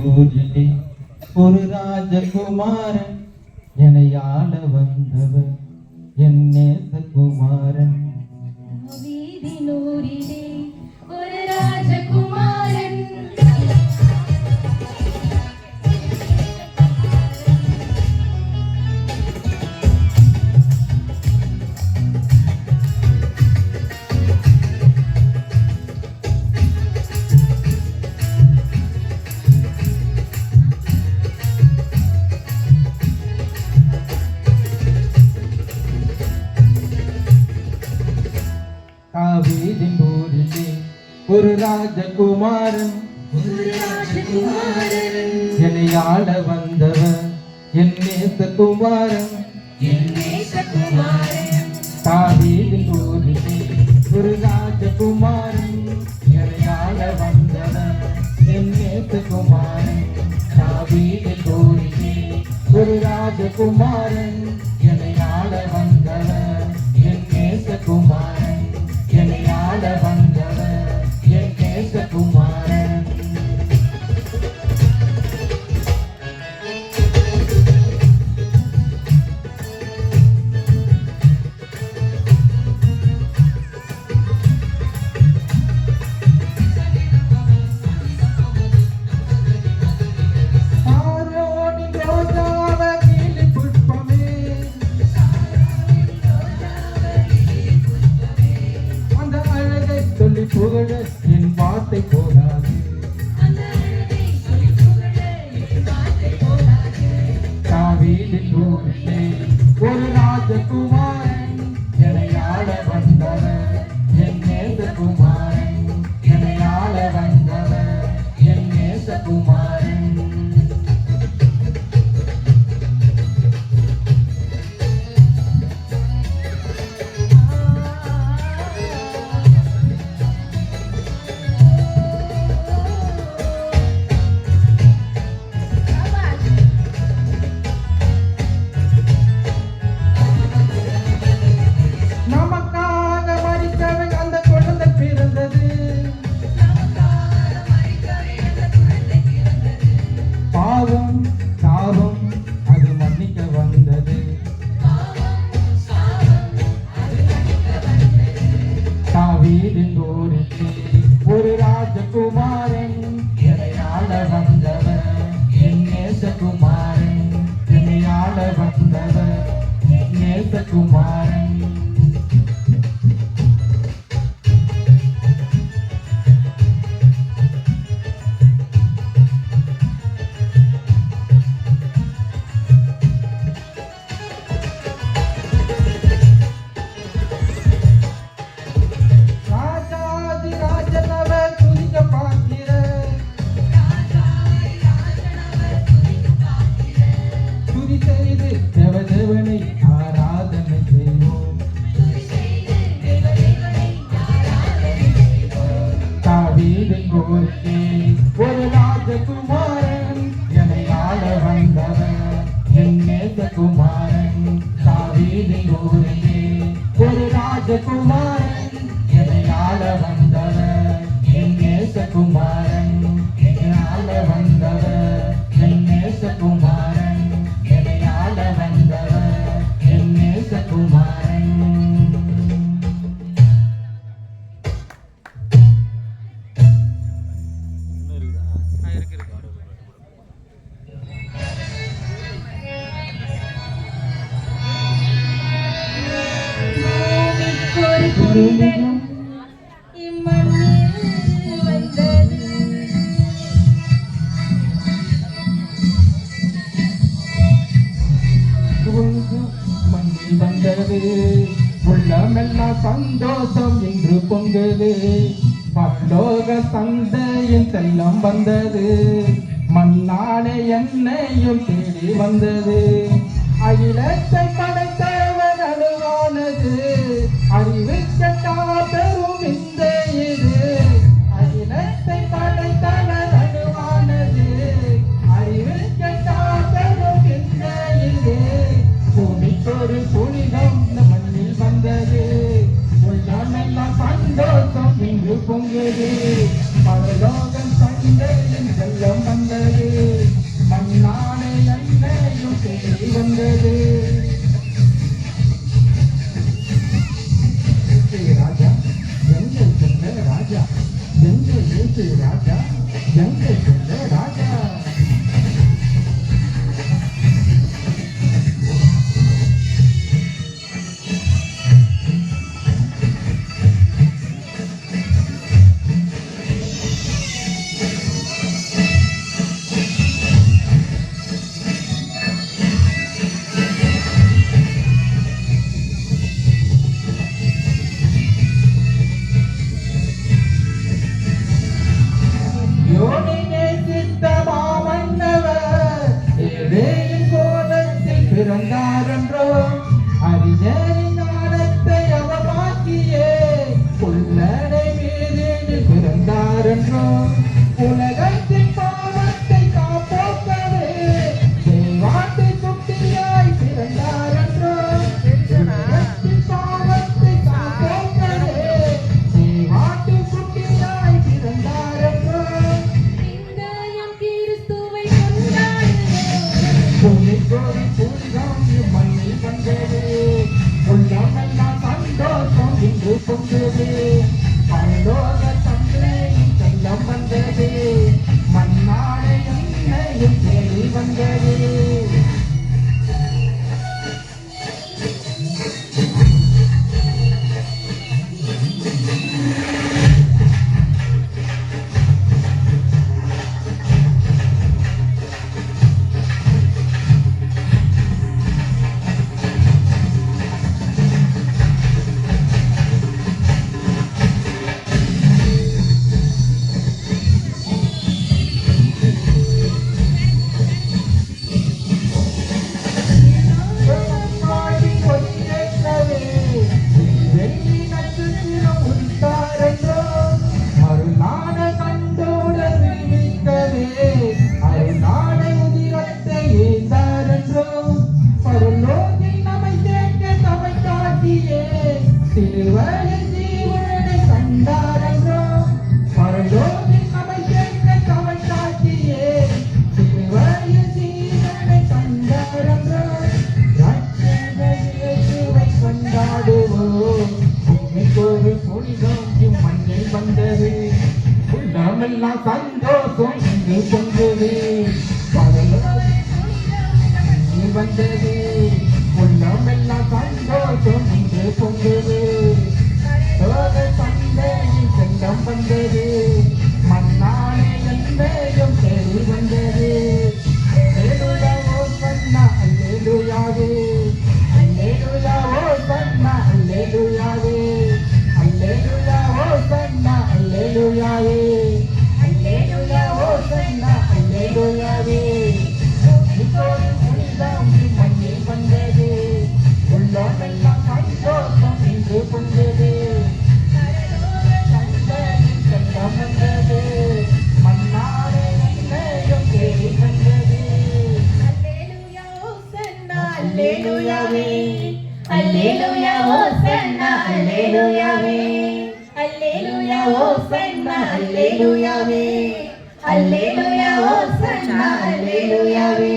ஊரிலே ஒரு ராஜகுமாரன் என்னை ஆள வந்தவர் என் நேசகுமாரன். ஊரிலே ஒரு ராஜகுமாரன் காவேரின் ஊரிலே ஒரு ராஜகுமாரன் என்னை ஆள வந்தவர் என் நேசகுமாரன். காவேரின் ஊரிலே ஒரு ராஜகுமாரன் என்னை ஆள வந்தவர் என் நேசகுமாரன். காவேரின் ஊரிலே ஒரு ராஜகுமாரன் என்னை ஆள வந்தவர் என் நேசகுமாரன். என்னை ஆள வந்தவர் என் நேசகுமாரன். புகழ என் வார்த்தை போதாது. காவேரின் ஊரிலே ஒரு ராஜகுமாரன் என்னை ஆள வந்தவர் என் நேசகுமாரன். என்னை ஆள வந்தவர் என் நேசகுமாரன். ஒரு ராஜகுமாரன் என்னை ஆள வந்தவர் என் நேசகுமாரன். என்னை ஆள வந்தவர் என் நேசகுமாரன். தேவனை ஆராதனை செய்வோம். காவேரின் ஊரிலே ஒரு ராஜகுமாரன் என்னை ஆள வந்தவர் என் நேசகுமாரன். காவேரின் ஊரிலே ஒரு ராஜகுமாரன் என்னை ஆள வந்தவர் என் நேசகுமாரன். என்னை ஆள வந்தவர் என் நேசகுமாரன். என்னை ஆள வந்தவர் என் நேசகுமாரன். வந்தது உள்ளமெல்லாம் சந்தோஷம் என்று பொங்குது. பரலோக தந்தையின் செல்லம் வந்தது. மண்ணாலே என்னையும் தேடி வந்தது. அகிலத்தை படைத்தவர் அணுவானது. அறிவு கட்டா பெரும் இந்த இது. அகிலத்தை படைத்தவர் அணுவானது. அறிவு கட்டா பெரும் இந்த இது. பூமிக்கொரு புனிதம் மண்ணில் வந்தது. உள்ளமெல்லாம் சந்தோஷம் இங்கு பொங்குது. பரலோகம் தந்தையின் செல்லம் வந்தது. சந்தோஷம் இங்கு பொங்குது பரலோக நீ வந்தது உள்ளமெல்லாம் சந்தோஷம் இங்கு பொங்குது சோக சந்தையின் செல்லம் வந்தது மண்ணானே எந்தையும் தேடி வந்தது அல்லேலூயா ஓசன்னா அல்லேலூயாவே அல்லேலூயா ஓசன்னா அல்லேலூயாவே அல்லேலூயா ஓசன்னா அல்லேலூயாவே அல்லேலூயா ஓசன்னா அல்லேலூயாவே இப்போது புனிதம் மண்ணில் வந்தது உள்ளமெல்லாம் சந்தோஷம் இங்கு பொங்குது சந்தையின் செல்லம் வந்தது மண்ணானே எந்தையும் தேடி வந்தது அல்லேலூயா ஓசன்னா அல்லேலூயாவே அல்லேலூயா ஓசன்னா அல்லேலூயாவே அல்லேலூயா ஓசன்னா அல்லேலூயாவே அல்லேலூயா ஓசன்னா அல்லேலூயாவே